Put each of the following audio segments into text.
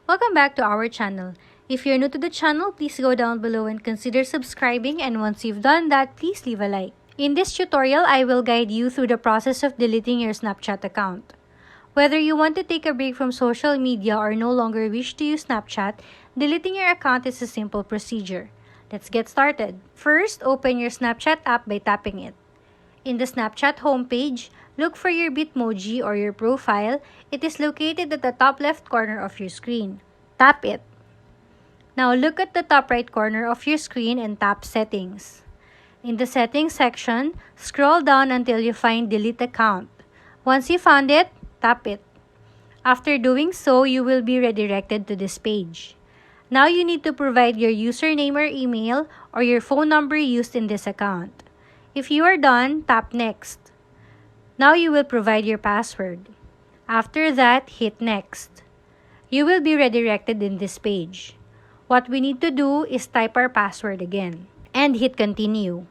Welcome back to our channel. If you're new to the channel, please go down below and consider subscribing, and once you've done that, please leave a like. In this tutorial, I will guide you through the process of deleting your Snapchat account. Whether you want to take a break from social media or no longer wish to use Snapchat, deleting your account is a simple procedure. Let's get started. First, open your Snapchat app by tapping it. In the Snapchat homepage, look for your Bitmoji or your profile. It is located at the top left corner of your screen. Tap it. Now look at the top right corner of your screen and tap Settings. In the Settings section, scroll down until you find Delete Account. Once you found it, tap it. After doing so, you will be redirected to this page. Now you need to provide your username or email or your phone number used in this account. If you are done, tap Next. Now you will provide your password. After that, hit Next. You will be redirected in this page. What we need to do is type our password again and hit Continue.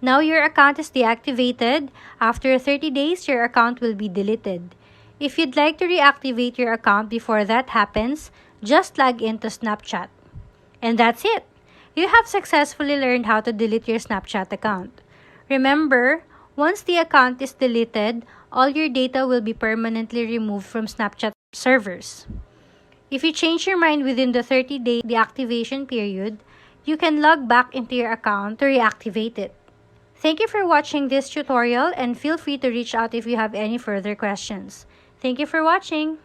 Now your account is deactivated. After 30 days, your account will be deleted. If you'd like to reactivate your account before that happens, just log into Snapchat. And that's it! You have successfully learned how to delete your Snapchat account. Remember, once the account is deleted, all your data will be permanently removed from Snapchat servers. If you change your mind within the 30-day deactivation period, you can log back into your account to reactivate it. Thank you for watching this tutorial, and feel free to reach out if you have any further questions. Thank you for watching.